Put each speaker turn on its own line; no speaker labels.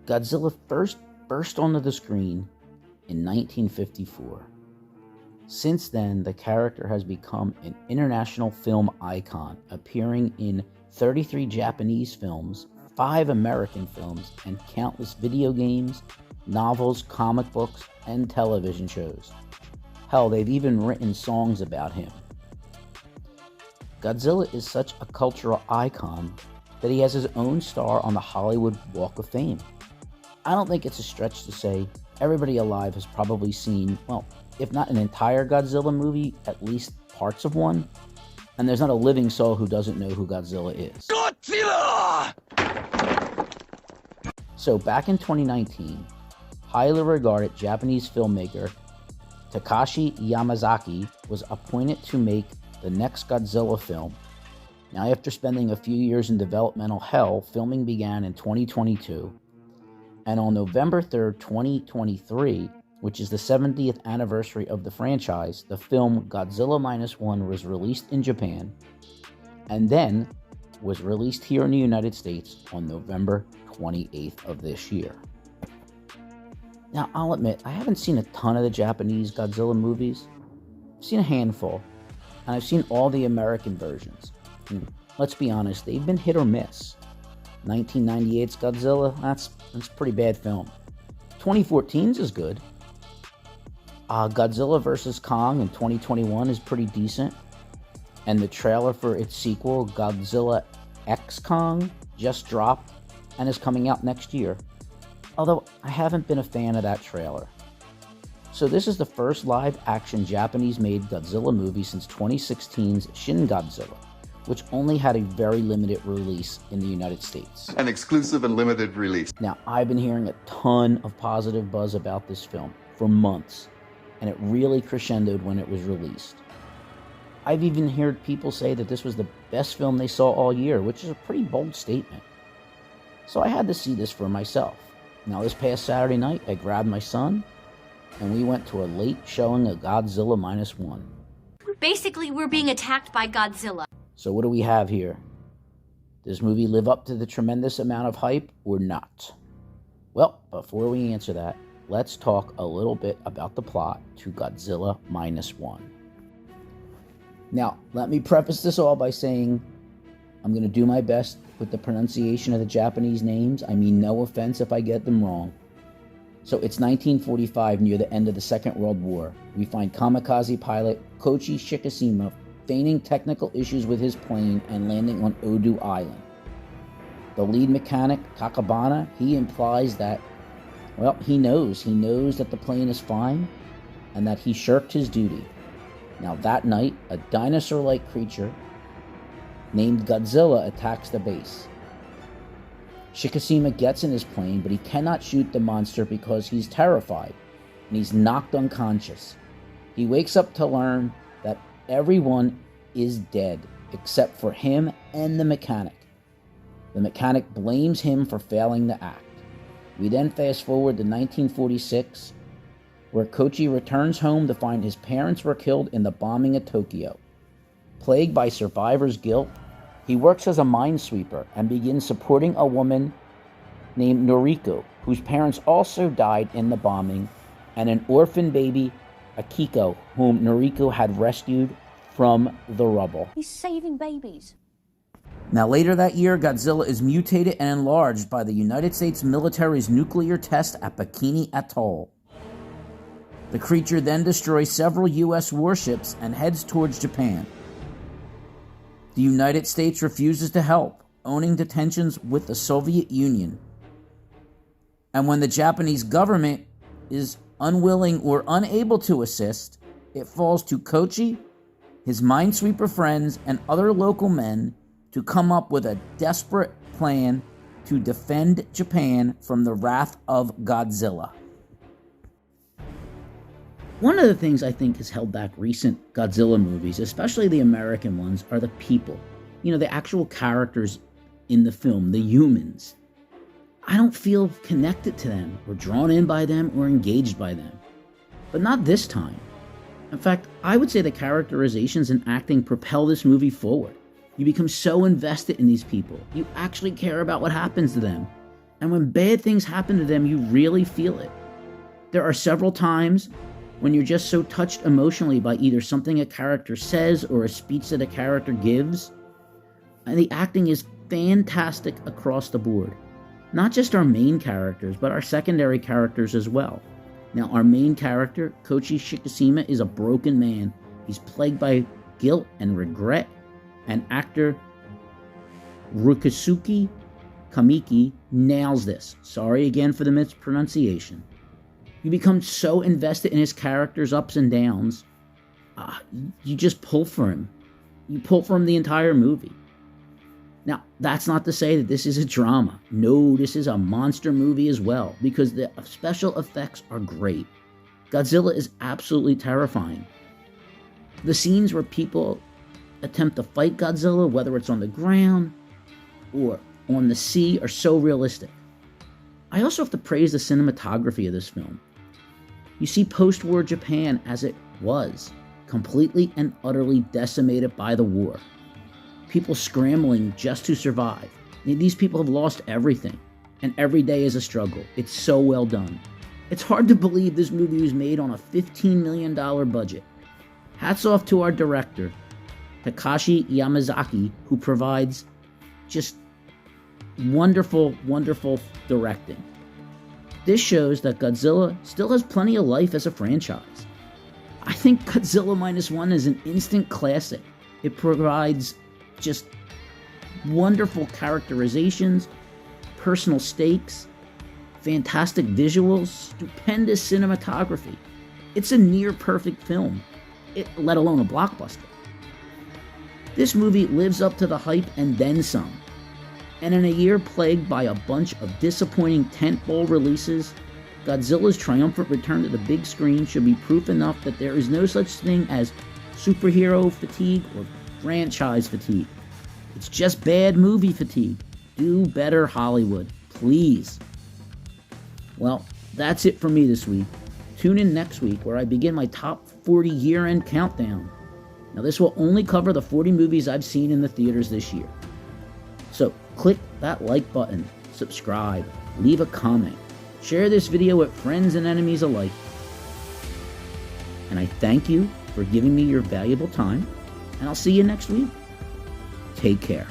Godzilla first burst onto the screen in 1954. Since then, the character has become an international film icon, appearing in 33 Japanese films, 5 American films, and countless video games, novels, comic books, and television shows. Hell, they've even written songs about him. Godzilla is such a cultural icon that he has his own star on the Hollywood Walk of Fame. I don't think it's a stretch to say everybody alive has probably seen, well, if not an entire Godzilla movie, at least parts of one. And there's not a living soul who doesn't know who Godzilla is. Godzilla! So back in 2019, highly regarded Japanese filmmaker Takashi Yamazaki was appointed to make the next Godzilla film. Now, after spending a few years in developmental hell, filming began in 2022. And on November 3rd, 2023, which is the 70th anniversary of the franchise, the film Godzilla Minus One was released in Japan, and then was released here in the United States on November 28th of this year. Now, I'll admit, I haven't seen a ton of the Japanese Godzilla movies. I've seen a handful, and I've seen all the American versions. And let's be honest, they've been hit or miss. 1998's Godzilla, that's a pretty bad film. 2014's is good. Godzilla vs. Kong in 2021 is pretty decent. And the trailer for its sequel, Godzilla X Kong, just dropped and is coming out next year. Although I haven't been a fan of that trailer. So this is the first live-action Japanese-made Godzilla movie since 2016's Shin Godzilla, which only had a very limited release in the United States.
An exclusive and limited release.
Now, I've been hearing a ton of positive buzz about this film for months, and it really crescendoed when it was released. I've even heard people say that this was the best film they saw all year, which is a pretty bold statement. So I had to see this for myself. Now, this past Saturday night, I grabbed my son, and we went to a late showing of Godzilla Minus One.
Basically, we're being attacked by Godzilla.
So what do we have here? Does this movie live up to the tremendous amount of hype or not? Well, before we answer that, let's talk a little bit about the plot to Godzilla Minus One. Now, let me preface this all by saying I'm going to do my best with the pronunciation of the Japanese names. I mean, no offense if I get them wrong. So it's 1945, near the end of the Second World War. We find kamikaze pilot Koichi Shikishima feigning technical issues with his plane and landing on Odo Island. The lead mechanic, Takabana, he implies that, well, he knows that the plane is fine and that he shirked his duty. Now that night, a dinosaur-like creature named Godzilla attacks the base. Shikishima gets in his plane, but he cannot shoot the monster because he's terrified, and he's knocked unconscious. He wakes up to learn that everyone is dead, except for him and the mechanic. The mechanic blames him for failing to act. We then fast forward to 1946, where Koichi returns home to find his parents were killed in the bombing of Tokyo. Plagued by survivor's guilt, he works as a minesweeper and begins supporting a woman named Noriko, whose parents also died in the bombing, and an orphan baby, Akiko, whom Noriko had rescued from the rubble.
He's saving babies.
Now later that year, Godzilla is mutated and enlarged by the United States military's nuclear test at Bikini Atoll. The creature then destroys several U.S. warships and heads towards Japan. The United States refuses to help, owning the tensions with the Soviet Union. And when the Japanese government is unwilling or unable to assist, it falls to Koichi, his minesweeper friends, and other local men to come up with a desperate plan to defend Japan from the wrath of Godzilla. One of the things I think has held back recent Godzilla movies, especially the American ones, are the people. You know, the actual characters in the film, the humans. I don't feel connected to them, or drawn in by them, or engaged by them. But not this time. In fact, I would say the characterizations and acting propel this movie forward. You become so invested in these people. You actually care about what happens to them. And when bad things happen to them, you really feel it. There are several times when you're just so touched emotionally by either something a character says or a speech that a character gives. And the acting is fantastic across the board. Not just our main characters, but our secondary characters as well. Now, our main character, Koichi Shikishima, is a broken man. He's plagued by guilt and regret. And actor Rukusuke Kamiki nails this. Sorry again for the mispronunciation. You become so invested in his character's ups and downs, you just pull for him. You pull for him the entire movie. Now, that's not to say that this is a drama. No, this is a monster movie as well, because the special effects are great. Godzilla is absolutely terrifying. The scenes where people attempt to fight Godzilla, whether it's on the ground or on the sea, are so realistic. I also have to praise the cinematography of this film. You see post-war Japan as it was, completely and utterly decimated by the war. People scrambling just to survive. These people have lost everything, and every day is a struggle. It's so well done. It's hard to believe this movie was made on a $15 million budget. Hats off to our director, Takashi Yamazaki, who provides just wonderful, wonderful directing. This shows that Godzilla still has plenty of life as a franchise. I think Godzilla Minus One is an instant classic. It provides just wonderful characterizations, personal stakes, fantastic visuals, stupendous cinematography. It's a near perfect film, let alone a blockbuster. This movie lives up to the hype and then some. And in a year plagued by a bunch of disappointing tentpole releases, Godzilla's triumphant return to the big screen should be proof enough that there is no such thing as superhero fatigue or franchise fatigue. It's just bad movie fatigue. Do better, Hollywood, please. Well, that's it for me this week. Tune in next week where I begin my top 40 year-end countdown. Now, this will only cover the 40 movies I've seen in the theaters this year. So, click that like button, subscribe, leave a comment, share this video with friends and enemies alike. And I thank you for giving me your valuable time, and I'll see you next week. Take care.